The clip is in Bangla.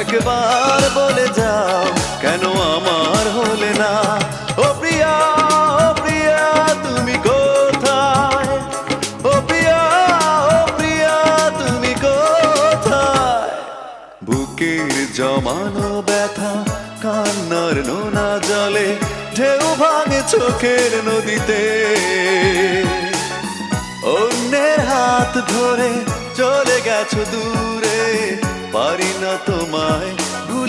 একবার বলে যাও কেন আমার হলে না। ও প্রিয়া, ও প্রিয়া তুমি কোথায়? ও প্রিয়া, ও প্রিয়া তুমি কোথায়? বুকের জমানো ব্যথা কান্নার নোনা জলে ঢেউ ভাঙে চোখের নদীতে। অন্যের হাত ধরে চলে গেছো দূরে, পারি না তোমায়